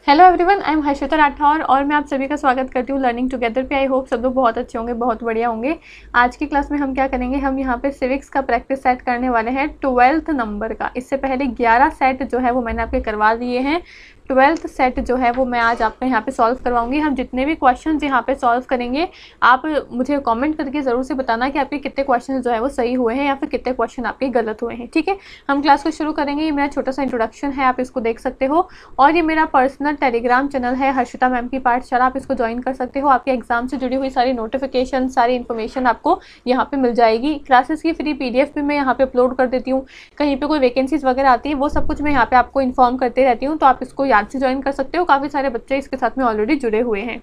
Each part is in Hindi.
Hello everyone, I am Harshita Rathore और मैं आप सभी का स्वागत करती हूँ लर्निंग टुगेदर पे। आई होप सब लोग बहुत अच्छे होंगे, बहुत बढ़िया होंगे। आज की क्लास में हम क्या करेंगे, हम यहाँ पे सिविक्स का प्रैक्टिस सेट करने वाले हैं 12th नंबर का। इससे पहले 11 सेट जो है वो मैंने आपके करवा दिए हैं। 12th सेट जो है वो मैं आज आपको यहाँ पे सॉल्व करवाऊंगी। हम जितने भी क्वेश्चन यहाँ पे सॉल्व करेंगे, आप मुझे कमेंट करके ज़रूर से बताना कि आपके कितने क्वेश्चन जो है वो सही हुए हैं या फिर कितने क्वेश्चन आपके गलत हुए हैं। ठीक है, हम क्लास को शुरू करेंगे। ये मेरा छोटा सा इंट्रोडक्शन है, आप इसको देख सकते हो। और ये मेरा पर्सनल टेलीग्राम चैनल है हर्षिता मैम की पाठशाला, आप इसको ज्वाइन कर सकते हो। आपके एग्जाम से जुड़ी हुई सारी नोटिफिकेशन, सारी इन्फॉर्मेशन आपको यहाँ पे मिल जाएगी। क्लासेस की फ्री PDF भी मैं यहाँ पे अपलोड कर देती हूँ। कहीं पे कोई वैकेंसीज वगैरह आती है, वो सब कुछ मैं यहाँ पे आपको इन्फॉर्म करते रहती हूँ, तो आप इसको याद से ज्वाइन कर सकते हो। काफ़ी सारे बच्चे इसके साथ में ऑलरेडी जुड़े हुए हैं।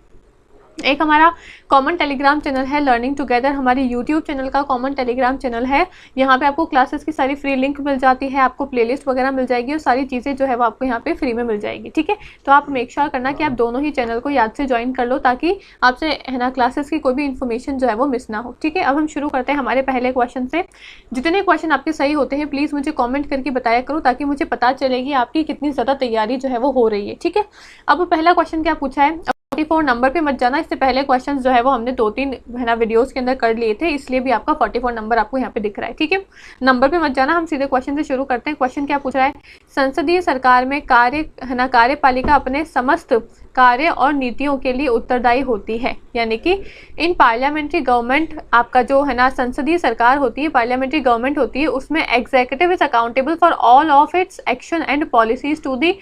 एक हमारा कॉमन टेलीग्राम चैनल है लर्निंग टुगेदर, हमारी यूट्यूब चैनल का कॉमन टेलीग्राम चैनल है। यहाँ पे आपको क्लासेस की सारी फ्री लिंक मिल जाती है, आपको प्लेलिस्ट वगैरह मिल जाएगी और सारी चीज़ें जो है वो आपको यहाँ पे फ्री में मिल जाएगी। ठीक है, तो आप मेक श्योर करना कि आप दोनों ही चैनल को याद से ज्वाइन कर लो, ताकि आपसे है ना क्लासेस की कोई भी इन्फॉर्मेशन जो है वो मिस ना हो। ठीक है, अब हम शुरू करते हैं हमारे पहले क्वेश्चन से। जितने क्वेश्चन आपके सही होते हैं प्लीज़ मुझे कॉमेंट करके बताया करो, ताकि मुझे पता चलेगी आपकी कितनी ज़्यादा तैयारी जो है वो हो रही है। ठीक है, अब पहला क्वेश्चन क्या पूछा है, 44 नंबर पे मत जाना। इससे पहले क्वेश्चंस जो है वो हमने 2-3 है ना वीडियोस के अंदर कर लिए थे, इसलिए भी आपका 44 नंबर आपको यहाँ पे दिख रहा है। ठीक है, नंबर पे मत जाना, हम सीधे क्वेश्चन से शुरू करते हैं। क्वेश्चन क्या पूछ रहा है, संसदीय सरकार में कार्यपालिका अपने समस्त कार्य और नीतियों के लिए उत्तरदायी होती है। यानी कि इन पार्लियामेंट्री गवर्नमेंट, आपका जो है ना संसदीय सरकार होती है, पार्लियामेंट्री गवर्नमेंट होती है, उसमें executive is accountable for all of its action and policies to the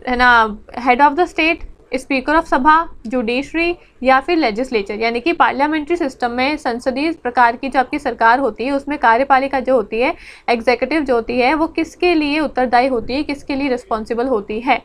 है ना head of the state, speaker of Sabha, judiciary या फिर लेजिस्लेचर। यानी कि पार्लियामेंट्री सिस्टम में संसदीय प्रकार की जो आपकी सरकार होती है, उसमें कार्यपालिका जो होती है, एग्जीक्यूटिव जो होती है, वो किसके लिए उत्तरदायी होती है, किसके लिए रिस्पॉन्सिबल होती है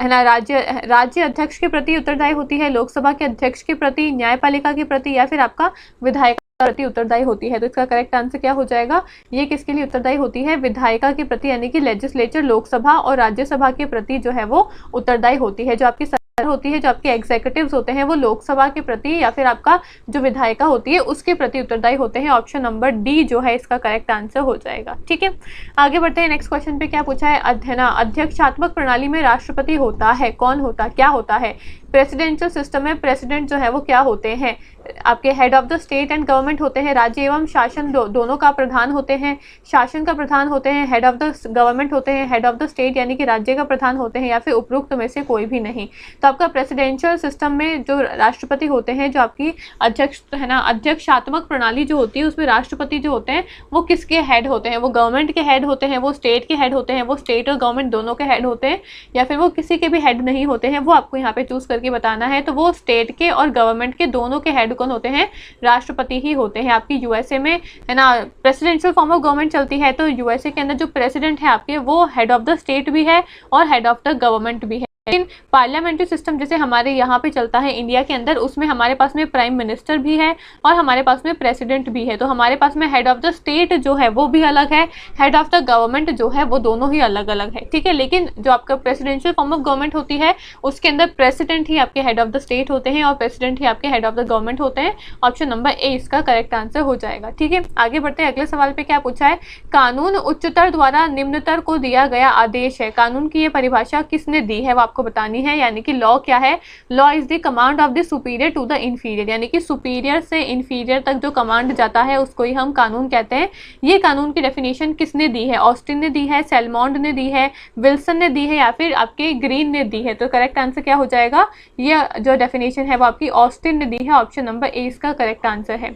ना। राज्य अध्यक्ष के प्रति उत्तरदायी होती है, लोकसभा के अध्यक्ष के प्रति, न्यायपालिका के प्रति, या फिर आपका विधायक प्रति उत्तरदायी होती है। तो इसका करेक्ट आंसर क्या हो जाएगा, ये किसके लिए उत्तरदायी होती है, विधायिका के प्रति, यानी कि लेजिस्लेचर, लोकसभा और राज्यसभा के प्रति जो है वो उत्तरदायी होती है। जो आपकी सरकार होती है, जो आपके एग्जीक्यूटिव्स होते हैं, वो लोकसभा के प्रति या फिर आपका जो विधायिका होती है उसके प्रति उत्तरदायी होते हैं। ऑप्शन नंबर डी जो है इसका करेक्ट आंसर हो जाएगा। ठीक है, आगे बढ़ते हैं। नेक्स्ट क्वेश्चन पे क्या पूछा है, अध्यक्षात्मक प्रणाली में राष्ट्रपति होता है, कौन होता, क्या होता है। प्रेसिडेंशियल सिस्टम में प्रेसिडेंट जो है वो क्या होते हैं, आपके head of the state and government होते हैं। राज्य एवं शासन दोनों का प्रधान होते हैं, शासन का प्रधान होते हैं, हेड ऑफ द गवर्नमेंट होते हैं, हेड ऑफ द स्टेट यानी कि राज्य का प्रधान होते हैं, या फिर उपरोक्त में से कोई भी नहीं। तो आपका प्रेसिडेंशियल सिस्टम में जो राष्ट्रपति होते हैं, जो आपकी अध्यक्ष है ना अध्यक्षात्मक प्रणाली जो होती है, उसमें राष्ट्रपति जो होते हैं वो किसके हेड होते हैं, वो गवर्नमेंट के हेड होते हैं, वो स्टेट के हेड होते हैं, वो स्टेट और गवर्नमेंट दोनों के हेड होते हैं, या फिर वो किसी के भी हेड नहीं होते हैं, वो आपको यहाँ पे चूज करके बताना है। तो वो स्टेट के और गवर्नमेंट के दोनों के हेड कौन होते हैं, राष्ट्रपति ही होते हैं। आपकी यूएसए में है ना प्रेसिडेंशियल फॉर्म ऑफ गवर्नमेंट चलती है, तो यूएसए के अंदर जो प्रेसिडेंट है आपके, वो हेड ऑफ द स्टेट भी है और हेड ऑफ द गवर्नमेंट भी है। लेकिन पार्लियामेंट्री सिस्टम जैसे हमारे यहाँ पे चलता है इंडिया के अंदर, उसमें हमारे पास में प्राइम मिनिस्टर भी है और हमारे पास में प्रेसिडेंट भी है। तो हमारे पास में हेड ऑफ द स्टेट जो है वो भी अलग है, हेड ऑफ द गवर्नमेंट जो है वो दोनों ही अलग अलग है। ठीक है, लेकिन जो आपका प्रेसिडेंशियल फॉर्म ऑफ गवर्नमेंट होती है, उसके अंदर प्रेसिडेंट ही आपके हेड ऑफ द स्टेट होते हैं और प्रेसिडेंट ही आपके हेड ऑफ द गवर्नमेंट होते हैं। ऑप्शन नंबर ए इसका करेक्ट आंसर हो जाएगा। ठीक है, आगे बढ़ते हैं। अगले सवाल पे क्या पूछा है, कानून उच्चतर द्वारा निम्नतर को दिया गया आदेश है। कानून की ये परिभाषा किसने दी है वो आपको बतानी है। यानी कि लॉ क्या है, law is the command of the superior to the inferior. यानी कि सुपीरियर से इंफीरियर तक जो कमांड जाता है उसको ही हम कानून कहते हैं। ये कानून की डेफिनेशन किसने दी है, ऑस्टिन ने दी है, सेलमॉन्ड ने दी है, विल्सन ने दी है, या फिर आपके ग्रीन ने दी है। तो करेक्ट आंसर क्या हो जाएगा, ये जो डेफिनेशन है वो आपकी ऑस्टिन ने दी है। ऑप्शन नंबर ए इसका करेक्ट आंसर है।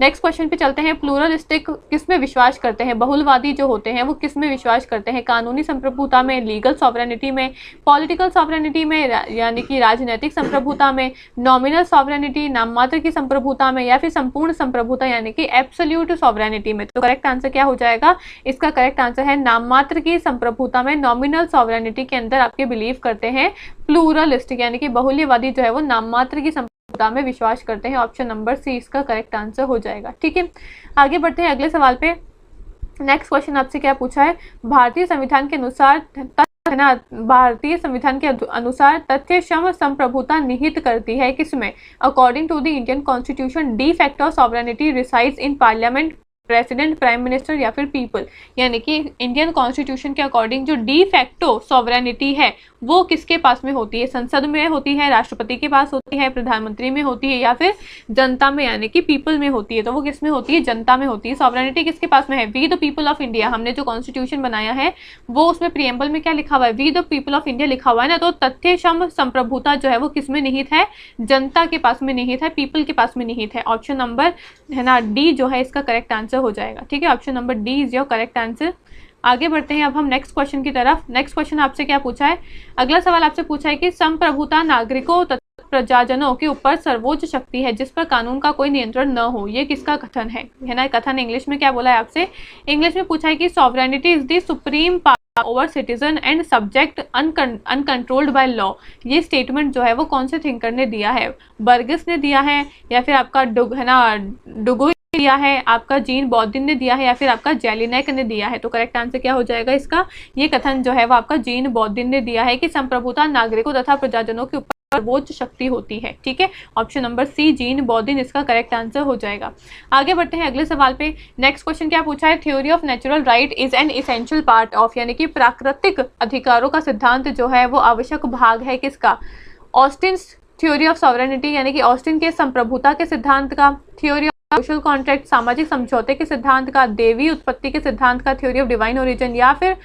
नेक्स्ट क्वेश्चन पे चलते हैं। प्लूरलिस्टिक किसमें विश्वास करते हैं, बहुलवादी जो होते हैं वो किसमें विश्वास करते हैं, कानूनी संप्रभुता में, लीगल सॉवरेनिटी में, पॉलिटिकल सॉवरेनिटी में यानी कि राजनीतिक संप्रभुता में, नॉमिनल सॉवरेनिटी नाममात्र की संप्रभुता में, या फिर संपूर्ण संप्रभुता यानी कि एब्सोल्यूट सॉवरेनिटी में। तो करेक्ट आंसर क्या हो जाएगा, इसका करेक्ट आंसर है नाममात्र की संप्रभुता में, नॉमिनल सॉवरेनिटी के अंदर आपके बिलीव करते हैं प्लूरलिस्टिक यानी कि बहुल्यवादी जो है वो नाममात्र की संप्रभुता में विश्वास करते हैं। ऑप्शन नंबर सी इसका करेक्ट आंसर हो जाएगा। ठीक है, आगे बढ़ते हैं अगले सवाल पे। नेक्स्ट क्वेश्चन आपसे क्या पूछा है, भारतीय संविधान के अनुसार है ना भारतीय संविधान के अनुसार तथ्य क्षम संप्रभुता निहित करती है किसमें, according to the Indian constitution de facto sovereignty resides in parliament president, prime minister या फिर पीपल। यानी कि इंडियन कॉन्स्टिट्यूशन के अकॉर्डिंग जो डी फैक्टो सॉवरेनिटी है वो किसके पास में होती है? संसद में होती है, राष्ट्रपति के पास होती है, प्रधानमंत्री में होती है या फिर जनता में यानी कि पीपल में होती है। तो वो किस में होती है? जनता में होती है। सॉवरेनिटी किसके पास में है? We the people of India. हमने जो कॉन्स्टिट्यूशन बनाया है वो उसमें प्रियम्बल में क्या लिखा हुआ है? We the people of India लिखा हुआ है ना। तो तथ्य सम संप्रभुता जो है वो किस में निहित है? जनता के पास में निहित है, पीपल के पास में निहित है। ऑप्शन नंबर है ना डी जो है इसका करेक्ट आंसर हो जाएगा। ठीक है, option number D is your correct answer. आगे बढ़ते हैं अब हम नेक्स्ट क्वेश्चन की तरफ। नेक्स्ट क्वेश्चन आपसे क्या पूछा है? अगला सवाल आपसे पूछा है कि संप्रभुता नागरिकों तथा प्रजाजनों के ऊपर सर्वोच्च शक्ति है जिस पर कानून का कोई नियंत्रण न हो। ये किसका कथन है ना? कथन इंग्लिश में क्या बोला है आपसे? इंग्लिश में पूछा है कि sovereignty is the supreme power over citizen and subject uncontrolled by law. ये स्टेटमेंट जो है वो कौन से थिंकर ने दिया है? बर्गिस ने दिया है या फिर आपका डुगोई दिया है, आपका जीन बॉदिन ने दिया है या फिर आपका जेलिनेक ने दिया है? तो करेक्ट आंसर क्या हो जाएगा इसका? ये कथन जो है वो आपका जीन बॉदिन ने दिया है कि संप्रभुता नागरिकों तथा प्रजाजनों के ऊपर सर्वोच्च शक्ति होती है। ठीक है, ऑप्शन नंबर सी जीन बॉदिन इसका करेक्ट आंसर हो जाएगा। आगे बढ़ते हैं अगले सवाल पे। नेक्स्ट क्वेश्चन क्या पूछा है? Theory of natural right is an essential part of, यानी कि प्राकृतिक अधिकारों का सिद्धांत जो है वो आवश्यक भाग है किसका? ऑस्टिन थ्योरी ऑफ सॉवरेनिटी यानी कि ऑस्टिन के संप्रभुता के सिद्धांत का, थ्योरी ऑफ सोशल कॉन्ट्रैक्ट सामाजिक समझौते के सिद्धांत का, देवी उत्पत्ति के सिद्धांत का, थ्योरी ऑफ डिवाइन ओरिजिन या फिर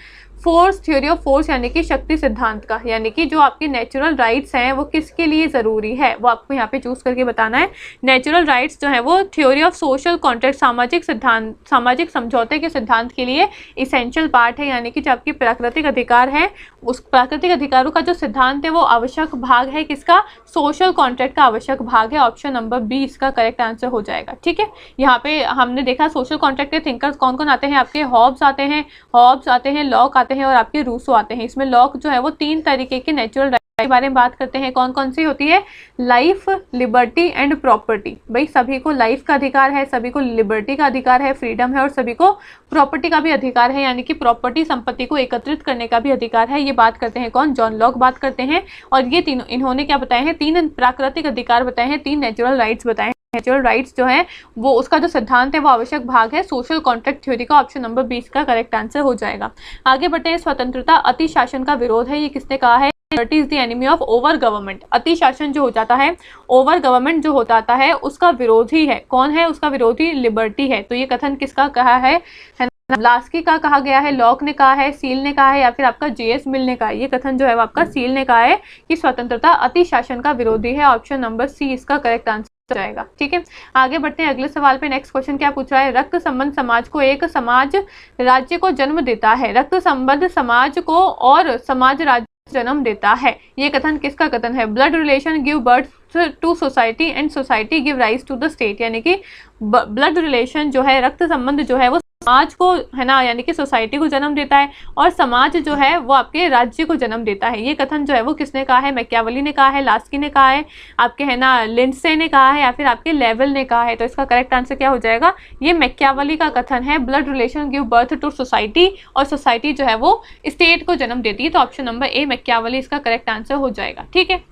फोर्स थ्योरी ऑफ फोर्स यानी कि शक्ति सिद्धांत का। यानी कि जो आपकी नेचुरल राइट्स हैं वो किसके लिए ज़रूरी है वो आपको यहाँ पे चूज करके बताना है। नेचुरल राइट्स जो है वो थ्योरी ऑफ सोशल कॉन्ट्रैक्ट सामाजिक समझौते के सिद्धांत के लिए इसेंशियल पार्ट है। यानी कि जो आपकी प्राकृतिक अधिकार है उस प्राकृतिक अधिकारों का जो सिद्धांत है वो आवश्यक भाग है किसका? सोशल कॉन्ट्रैक्ट का आवश्यक भाग है। ऑप्शन नंबर बी इसका करेक्ट आंसर हो जाएगा। ठीक है, यहाँ पे हमने देखा सोशल कॉन्ट्रैक्ट के थिंकर्स कौन कौन आते हैं? आपके हॉब्स आते हैं, लॉक आते हैं और आपके रूसो आते हैं। इसमें लॉक जो है वो 3 तरीके के नेचुरल राइट के बारे में बात करते हैं। कौन कौन सी होती है? Life, liberty and property. भाई सभी को लाइफ का अधिकार है, सभी को लिबर्टी का अधिकार है, फ्रीडम है और सभी को प्रॉपर्टी का भी अधिकार है, यानी कि प्रॉपर्टी संपत्ति को एकत्रित करने का भी अधिकार है। ये बात करते हैं कौन? जॉन लॉक बात करते हैं। और ये तीनों इन्होंने क्या बताए हैं? 3 प्राकृतिक अधिकार बताए हैं, 3 नेचुरल राइट्स बताए हैं। नेचुरल राइट्स जो है वो उसका जो सिद्धांत है वो आवश्यक भाग है सोशल कॉन्ट्रैक्ट थ्योरी का। ऑप्शन नंबर 20 का करेक्ट आंसर हो जाएगा। आगे बढ़ते हैं। स्वतंत्रता अति शासन का विरोध है, ये किसने कहा है? Liberty is the enemy of over government. अति शासन जो हो जाता है, ओवर गवर्नमेंट जो हो जाता है उसका विरोधी है। कौन है उसका विरोधी? लिबर्टी है। तो ये कथन किसका कहा है? ब्लास्की का कहा गया है, लॉक ने कहा है, सील ने कहा है या फिर आपका जेएस मिल ने कहा है? ये कथन जो है वो आपका सील ने कहा है कि स्वतंत्रता अति शासन का विरोधी है। ऑप्शन नंबर सी इसका करेक्ट आंसर जाएगा। ठीक है, आगे बढ़ते हैं अगले सवाल पे। नेक्स्ट क्वेश्चन क्या पूछ रहा है? रक्त संबंध समाज को एक समाज राज्य को जन्म देता है। रक्त संबंध समाज को और समाज राज्य जन्म देता है। ये कथन किसका कथन है? Blood relation give birth to society and society give rise to the state. यानी कि ब्लड रिलेशन जो है, रक्त संबंध जो है वो समाज को है ना यानी कि सोसाइटी को जन्म देता है और समाज जो है वो आपके राज्य को जन्म देता है। ये कथन जो है वो किसने कहा है? मैकियावेली ने कहा है, लास्की ने कहा है, आपके है ना लिंडसे ने कहा है या फिर आपके लेवल ने कहा है? तो इसका करेक्ट आंसर क्या हो जाएगा? ये मैकियावेली का कथन है। Blood relation give birth to society और सोसाइटी जो है वो स्टेट को जन्म देती है। तो ऑप्शन नंबर ए मैकियावेली इसका करेक्ट आंसर हो जाएगा। ठीक है,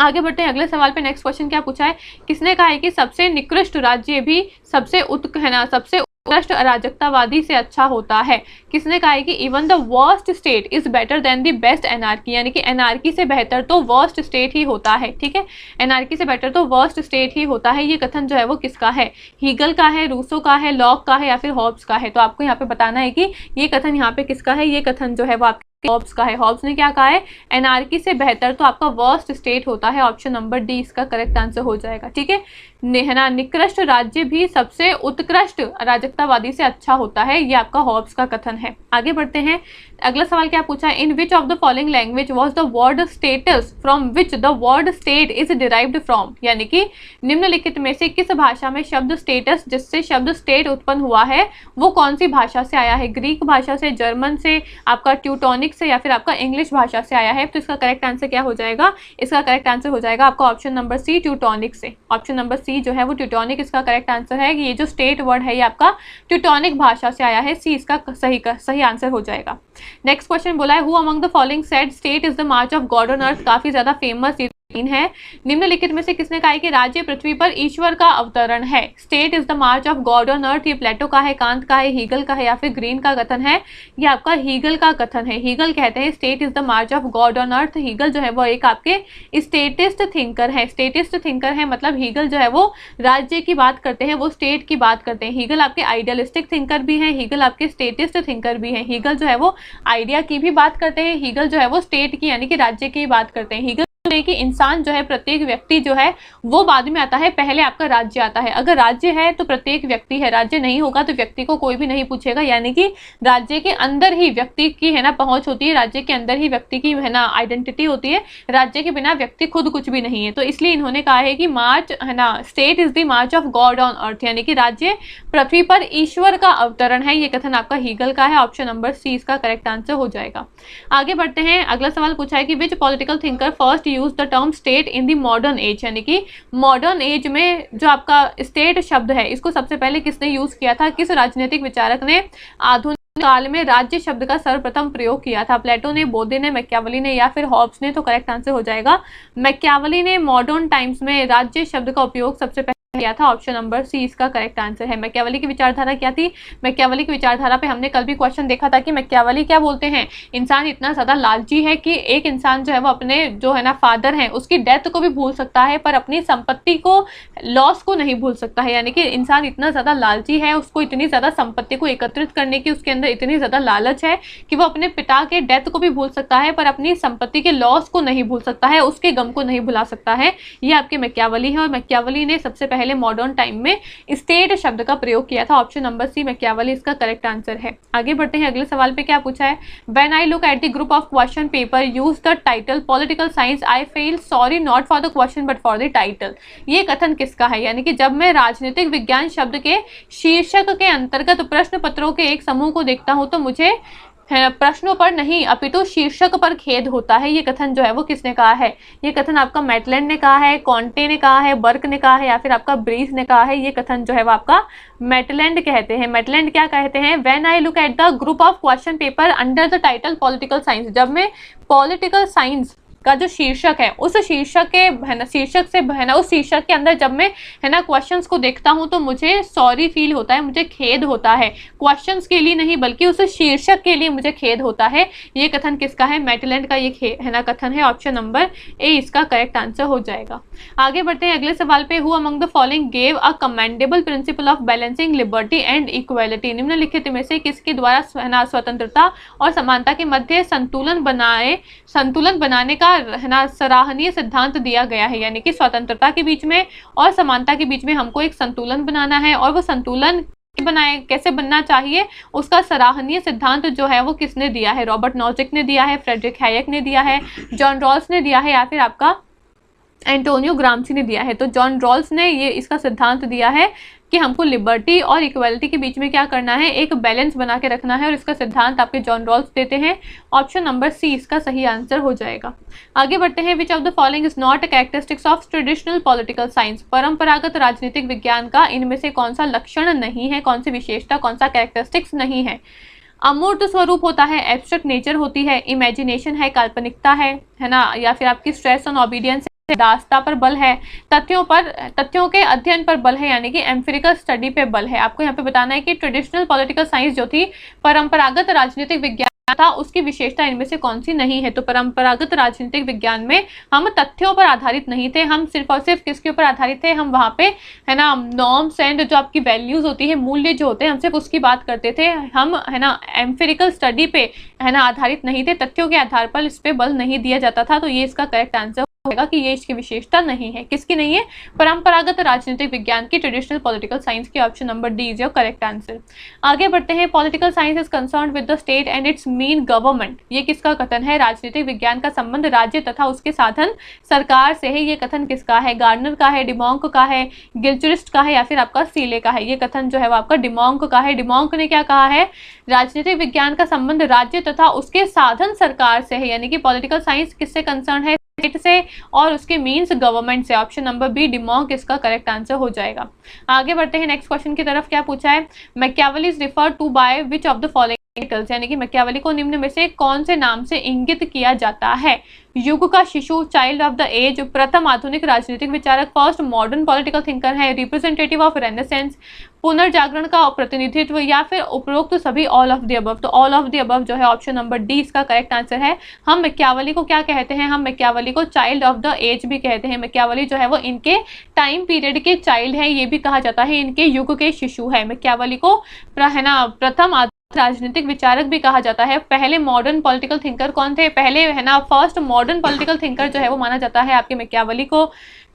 आगे बढ़ते हैं अगले सवाल पे। नेक्स्ट क्वेश्चन क्या पूछा है? किसने कहा है कि सबसे निकृष्ट राज्य भी सबसे उत्कृष्ट अराजकतावादी से अच्छा होता है? किसने कहा है कि even the worst state is better than the best anarchy. यानी कि एनार्की से बेहतर तो वर्स्ट स्टेट ही होता है। ठीक है, एनार्की से बेटर तो वर्स्ट स्टेट ही होता है। ये कथन जो है वो किसका है? हीगल का है, रूसो का है, लॉक का है या फिर हॉब्स का है? तो आपको यहाँ पे बताना है कि ये कथन यहाँ पे किसका है। ये कथन जो है वो आपके हॉब्स का है। हॉब्स ने क्या कहा है? एनार्की से बेहतर तो आपका वर्स्ट स्टेट होता है। ऑप्शन नंबर डी इसका करेक्ट आंसर हो जाएगा। ठीक है ना, निकृष्ट राज्य भी सबसे उत्कृष्ट अराजकतावादी से अच्छा होता है, ये आपका हॉब्स का कथन है। आगे बढ़ते हैं, अगला सवाल क्या पूछा है? In which of the following language was the word status from which the word state is derived from. यानी कि निम्नलिखित में से किस भाषा में शब्द स्टेटस जिससे शब्द स्टेट उत्पन्न हुआ है वो कौन सी भाषा से आया है? ग्रीक भाषा से, जर्मन से, आपका ट्यूटोनिक से या फिर आपका इंग्लिश भाषा से आया है? तो इसका करेक्ट आंसर क्या हो जाएगा? इसका करेक्ट आंसर हो जाएगा आपका ऑप्शन नंबर सी ट्यूटोनिक से। ऑप्शन नंबर सी जो है वो ट्यूटोनिक इसका करेक्ट आंसर है कि ये जो स्टेट वर्ड है ये आपका ट्यूटोनिक भाषा से आया है। सी इसका सही आंसर हो जाएगा। नेक्स्ट क्वेश्चन बोला है who among the following said state is the march of God on अर्थ। काफी ज्यादा फेमस है। निम्नलिखित में से किसने कहा है कि राज्य पृथ्वी पर ईश्वर का अवतरण है? State is the march of God on अर्थ, ये प्लेटो का है, कांत का है, हीगल का है या फिर ग्रीन का कथन है? ये आपका हीगल का कथन है। हीगल कहते हैं state is the march of God on earth. Hegel जो है वो एक आपके स्टेटिस्ट थिंकर है। स्टेटिस्ट थिंकर है मतलब हीगल जो है वो राज्य की बात करते हैं, वो स्टेट की बात करते हैं। हीगल आपके आइडियलिस्टिक थिंकर भी हैं, हीगल आपके स्टेटिस्ट थिंकर भी हैं। हीगल जो है वो आइडिया की भी बात करते हैं, हीगल जो है वो स्टेट की यानी कि राज्य की बात करते हैं। हीगल कि इंसान जो है, प्रत्येक व्यक्ति जो है वो बाद में आता है, पहले आपका राज्य आता है। अगर राज्य है तो प्रत्येक व्यक्ति है, राज्य नहीं होगा तो व्यक्ति को कोई भी नहीं पूछेगा, यानी कि राज्य के अंदर ही व्यक्ति की है ना पहुंच होती है, राज्य के अंदर ही व्यक्ति की है ना आइडेंटिटी होती है, राज्य के बिना व्यक्ति खुद कुछ भी नहीं है। तो इसलिए इन्होंने कहा है कि मार्च है ना, state is the march of God on अर्थ, यानी कि राज्य पृथ्वी पर ईश्वर का अवतरण है। ये कथन आपका हीगल का है। ऑप्शन नंबर सी इसका करेक्ट आंसर हो जाएगा। आगे बढ़ते हैं, अगला सवाल पूछा है कि विच political thinker first use the term state in the modern age, यानी कि मॉडर्न एज में जो आपका स्टेट शब्द है इसको सबसे पहले किसने यूज किया था? किस राजनीतिक विचारक ने आधुनिक काल में राज्य शब्द का सर्वप्रथम प्रयोग किया था? प्लेटो ने, बोधे ने, मैकियावेली ने या फिर हॉब्स ने? तो करेक्ट आंसर हो जाएगा मैकियावेली ने मॉडर्न टाइम्स में राज्य शब्द का उपयोग सबसे पहले किया था। ऑप्शन नंबर सी इसका करेक्ट आंसर है। मैकियावेली की विचारधारा क्या थी? मैकियावेली की विचारधारा पे हमने कल भी क्वेश्चन देखा था कि मैकियावेली क्या बोलते हैं, इंसान इतना ज्यादा लालची है कि एक इंसान जो है वो अपने जो है ना फादर हैं उसकी डेथ को भी भूल सकता है पर अपनी संपत्ति को, लॉस को नहीं भूल सकता है। यानी कि इंसान इतना ज्यादा लालची है, उसको इतनी ज्यादा संपत्ति को एकत्रित करने की उसके अंदर इतनी ज्यादा लालच है कि वो अपने पिता के डेथ को भी भूल सकता है पर अपनी संपत्ति के लॉस को नहीं भूल सकता है, उसके गम को नहीं भुला सकता है। ये आपके मैकियावेली है और मैकियावेली ने सबसे पहले मॉडर्न टाइम में स्टेट शब्द का प्रयोग किया था। ऑप्शन नंबर सी मैकियावेली इसका करेक्ट आंसर है। आगे बढ़ते हैं, अगले सवाल पे क्या पूछा है? When I look at the group of question paper use the title political science I feel sorry not for the question but for the title. ये कथन किसका है? यानी कि जब मैं राजनीतिक विज्ञान शब्द के शीर्षक के अंतर्गत प्रश्न पत्रों के एक समूह को देखता हूं तो मुझे प्रश्नों पर नहीं अपितु शीर्षक पर खेद होता है। ये कथन जो है वो किसने कहा है? ये कथन आपका मैटलैंड ने कहा है, कॉन्टे ने कहा है, बर्क ने कहा है या फिर आपका ब्रीस ने कहा है? ये कथन जो है वो आपका मैटलैंड कहते हैं। मैटलैंड क्या कहते हैं? When I look at the group of question paper under the title political science, जब मैं पॉलिटिकल साइंस का जो शीर्षक है उस शीर्षक के है ना, शीर्षक से है ना, उस शीर्षक के अंदर जब मैं है ना क्वेश्चंस को देखता हूं तो मुझे सॉरी फील होता है, मुझे खेद होता है। क्वेश्चंस के लिए नहीं बल्कि उस शीर्षक के लिए मुझे खेद होता है। ये कथन किसका है? मैटलैंड का ये है ना कथन है। ऑप्शन नंबर ए इसका करेक्ट आंसर हो जाएगा। आगे बढ़ते हैं, अगले सवाल पे, who among the following gave a commendable principle of balancing liberty and equality. निम्नलिखित में से किसके द्वारा है ना स्वतंत्रता और समानता के मध्य संतुलन बनाने का है ना सराहनीय सिद्धांत दिया गया है? यानी कि स्वतंत्रता के बीच में और समानता के बीच में हमको एक संतुलन बनाना है और वो संतुलन कैसे बनना चाहिए उसका सराहनीय सिद्धांत जो है वो किसने दिया है? रॉबर्ट नोजिक ने दिया है, फ्रेडरिक हैयक ने दिया है, जॉन रॉल्स ने दिया है या फिर आपका एंटोनियो ग्राम्सी ने दिया है? तो जॉन रॉल्स ने ये इसका सिद्धांत दिया है कि हमको लिबर्टी और इक्वालिटी के बीच में क्या करना है, एक बैलेंस बना के रखना है और इसका सिद्धांत आपके जॉन रॉल्स देते हैं। ऑप्शन नंबर सी इसका सही आंसर हो जाएगा। आगे बढ़ते हैं, विच of the following is not characteristics of traditional political science. परंपरागत राजनीतिक विज्ञान का इनमें से कौन सा लक्षण नहीं है, कौन सी विशेषता, कौन सा कैरेक्टरिस्टिक्स नहीं है? अमूर्त स्वरूप होता है, एब्स्ट्रैक्ट नेचर होती है, इमेजिनेशन है, काल्पनिकता है ना, या फिर आपकी स्ट्रेस ऑन ओबीडियंस, दास्ता पर बल है, तथ्यों के अध्ययन पर बल है, यानी कि एम्पिरिकल स्टडी पे बल है। आपको यहाँ पे बताना है कि ट्रेडिशनल पॉलिटिकल साइंस जो थी, परंपरागत राजनीतिक विज्ञान था, उसकी विशेषता इनमें से कौन सी नहीं है? तो परंपरागत राजनीतिक विज्ञान में हम तथ्यों पर आधारित नहीं थे, हम सिर्फ और सिर्फ किसके ऊपर आधारित थे? हम वहाँ पे है ना नॉर्म्स एंड जो आपकी वैल्यूज होती है, मूल्य जो होते हैं, हम सिर्फ उसकी बात करते थे। हम है ना एम्पिरिकल स्टडी पे है ना आधारित नहीं थे, तथ्यों के आधार पर इस पे बल नहीं दिया जाता था। तो ये इसका करेक्ट आंसर होगा कि ये इसकी विशेषता नहीं है। किसकी नहीं है? परंपरागत राजनीतिक विज्ञान की, ट्रेडिशनल पॉलिटिकल साइंस की। Option number D is your correct answer. आगे बढ़ते हैं, political science is concerned with the state and it's mean government. ये किसका कथन है? राजनीतिक विज्ञान का संबंध राज्य तथा उसके साधन सरकार से है। ये कथन किसका है? गार्डनर का है, डिमोंक का है, गिलक्रिस्ट का है या फिर आपका सीले का है? ये कथन जो है वो आपका डिमोंक का है। डिमोंक ने क्या कहा है? राजनीतिक विज्ञान का संबंध राज्य तथा उसके साधन सरकार से है, यानी कि पॉलिटिकल साइंस किससे कंसर्न है? स्टेट से और उसके मीन्स गवर्नमेंट से। ऑप्शन नंबर बी डिमोंक इसका करेक्ट आंसर हो जाएगा। आगे बढ़ते हैं नेक्स्ट क्वेश्चन की तरफ। क्या पूछा है? Machiavelli is referred to by which of the following यानी कि मैकियावेली को निम्न में से कौन से नाम से इंगित किया जाता है? युग का शिशु, चाइल्ड ऑफ द एज, प्रथम आधुनिक राजनीतिक विचारक, फर्स्ट मॉडर्न पॉलिटिकल थिंकर है, रिप्रेजेंटेटिव ऑफ रेनेसेंस, पुनर्जागरण का प्रतिनिधित्व, या फिर उपरोक्त सभी, ऑल ऑफ द अबव। तो ऑल ऑफ द अबव जो है ऑप्शन नंबर डी इसका करेक्ट आंसर है। हम मैकियावेली को क्या कहते हैं? हम मैकियावेली को चाइल्ड ऑफ द एज भी कहते हैं। मैकियावेली जो है वो इनके टाइम पीरियड के चाइल्ड है, ये भी कहा जाता है, इनके युग के शिशु है। मैकियावेली को प्रथम राजनीतिक विचारक भी कहा जाता है। पहले मॉडर्न पॉलिटिकल थिंकर कौन थे? पहले है ना फर्स्ट मॉडर्न पॉलिटिकल थिंकर जो है वो माना जाता है आपके मैकियावेली को।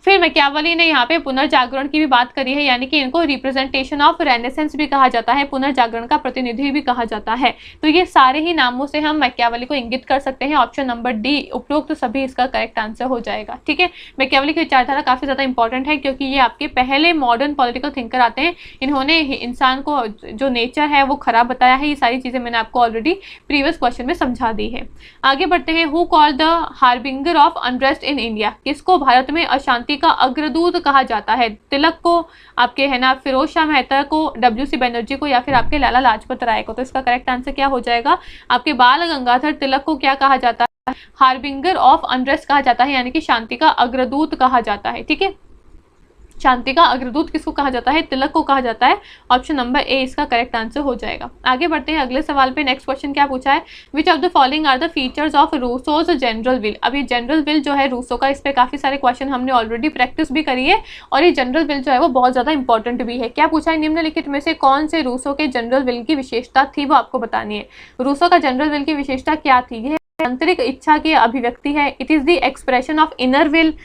फिर मैकियावेली ने यहाँ पे पुनर्जागरण की भी बात करी है, यानी कि इनको रिप्रेजेंटेशन ऑफ रेनेसेंस भी कहा जाता है, पुनर्जागरण का प्रतिनिधि भी कहा जाता है। तो ये सारे ही नामों से हम मैकियावेली को इंगित कर सकते हैं। ऑप्शन नंबर डी उपरोक्त सभी इसका करेक्ट आंसर हो जाएगा। ठीक है, मैकियावेली की विचारधारा काफी ज्यादा इंपॉर्टेंट है क्योंकि ये आपके पहले मॉडर्न पॉलिटिकल थिंकर आते हैं। इन्होंने इंसान को जो नेचर है वो खराब बताया है। ये सारी चीजें मैंने आपको ऑलरेडी प्रीवियस क्वेश्चन में समझा दी है। आगे बढ़ते हैं। Who called the harbinger of unrest in India? किसको भारत में अशांति का अग्रदूत कहा जाता है? तिलक को, आपके है ना फिरोज शाह मेहता को, WC बनर्जी को, या फिर आपके लाला लाजपत राय को? तो इसका करेक्ट आंसर क्या हो जाएगा? आपके बाल गंगाधर तिलक को क्या कहा जाता है? हार्बिंगर ऑफ अनरेस्ट कहा जाता है, यानी कि शांति का अग्रदूत कहा जाता है। ठीक है, शांति का अग्रदूत किसको कहा जाता है? तिलक को कहा जाता है। ऑप्शन नंबर ए इसका करेक्ट आंसर हो जाएगा। आगे बढ़ते हैं अगले सवाल पे। नेक्स्ट क्वेश्चन क्या पूछा है? Which of the following are the features of Rousseau's general will? अब ये जनरल विल जो है रूसो का, इस पे काफी सारे क्वेश्चन हमने ऑलरेडी प्रैक्टिस भी करी है और ये जनरल विल जो है वो बहुत ज्यादा इंपॉर्टेंट भी है। क्या पूछा है? निम्नलिखित में से कौन से रूसो के जनरल विल की विशेषता थी, वो आपको बतानी है। रूसो का जनरल विल की विशेषता क्या थी? यह आंतरिक इच्छा की अभिव्यक्ति है। It is the expression of inner will.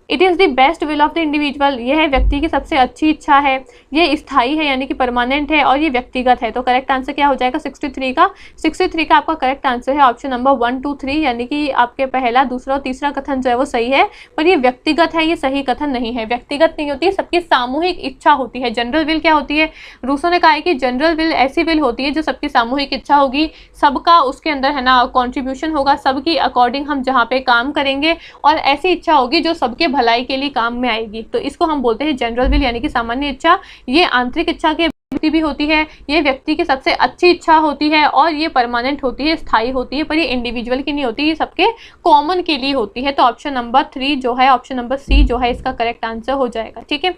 It is the best will of the individual. यह व्यक्ति की सबसे अच्छी इच्छा है। ये स्थायी है यानी कि परमानेंट है, और ये व्यक्तिगत है। तो करेक्ट आंसर क्या हो जाएगा? 63 का आपका करेक्ट आंसर है ऑप्शन नंबर 1, 2, 3, यानी कि आपके पहला, दूसरा और तीसरा कथन जो है वो सही है, पर ये व्यक्तिगत है, ये सही कथन नहीं है। व्यक्तिगत नहीं होती, सबकी सामूहिक इच्छा होती है। जनरल विल क्या होती है? रूसो ने कहा है कि जनरल विल ऐसी विल होती है जो सबकी सामूहिक इच्छा होगी, सबका उसके अंदर है ना कॉन्ट्रीब्यूशन होगा, सबकी अकॉर्डिंग हम जहाँ पे काम करेंगे, और ऐसी इच्छा होगी जो सबके भलाई के लिए काम में आएगी। तो इसको हम बोलते हैं जनरल विल, यानी कि सामान्य इच्छा। ये आंतरिक इच्छा के भी होती है, ये व्यक्ति की सबसे अच्छी इच्छा होती है, और ये परमानेंट होती है, स्थायी होती है, पर ये इंडिविजुअल की नहीं होती, ये सबके कॉमन के लिए होती है। तो ऑप्शन नंबर 3 जो है, ऑप्शन नंबर सी जो है इसका करेक्ट आंसर हो जाएगा। ठीक है,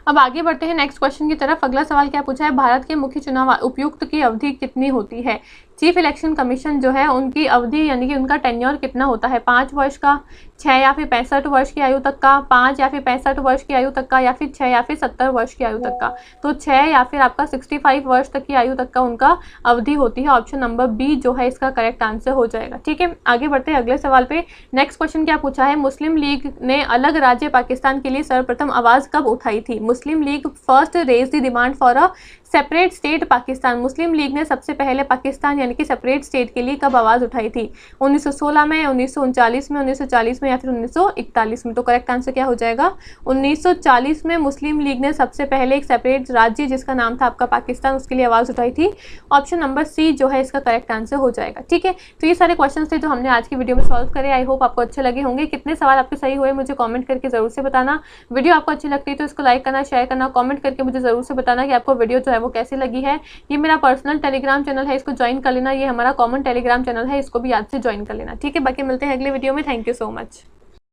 अब आगे बढ़ते हैं नेक्स्ट क्वेश्चन की तरफ। अगला सवाल क्या पूछा है? भारत के मुख्य चुनाव उपायुक्त की अवधि कितनी होती है? चीफ इलेक्शन कमीशन जो है उनकी अवधि यानी कि उनका टेन्योर कितना होता है? 5 वर्ष का, 6 या फिर 65 वर्ष की आयु तक का, 5 या फिर 65 वर्ष की आयु तक का, या फिर 6 या फिर 70 वर्ष की आयु तक का? तो 6 या फिर आपका 65 वर्ष तक की आयु तक का उनका अवधि होती है। ऑप्शन नंबर बी जो है इसका करेक्ट आंसर हो जाएगा। ठीक है, आगे बढ़ते हैं अगले सवाल पे। नेक्स्ट क्वेश्चन क्या पूछा है? मुस्लिम लीग ने अलग राज्य पाकिस्तान के लिए सर्वप्रथम आवाज कब उठाई थी? Muslim League first raised the demand for a separate state Pakistan. Muslim League ने सबसे पहले पाकिस्तान यानी कि सेपरेट स्टेट के लिए कब आवाज़ उठाई थी? 1916 में, 1939 में, 1940 में, या फिर 1941 में? तो करेक्ट आंसर क्या हो जाएगा? 1940 में मुस्लिम लीग ने सबसे पहले एक सेपरेट राज्य जिसका नाम था आपका पाकिस्तान, उसके लिए आवाज़ उठाई थी। ऑप्शन नंबर सी जो है इसका करेक्ट आंसर हो जाएगा। ठीक है, तो ये सारे क्वेश्चन थे जो हमने आज की वीडियो में सॉल्व करे। आई होप आपको अच्छे लगे होंगे। कितने सवाल आपके सही हुए मुझे कॉमेंट करके जरूर से बताना। वीडियो आपको अच्छी लगती है तो इसको लाइक करना, शेयर करना, कॉमेंट करके मुझे जरूर से बताना कि आपको वीडियो जो है वो कैसी लगी है। ये मेरा पर्सनल टेलीग्राम चैनल है, इसको ज्वाइन कर लेना। ये हमारा कॉमन टेलीग्राम चैनल है, इसको भी याद से ज्वाइन कर लेना। ठीक है, बाकी मिलते हैं अगले वीडियो में। Thank you so much.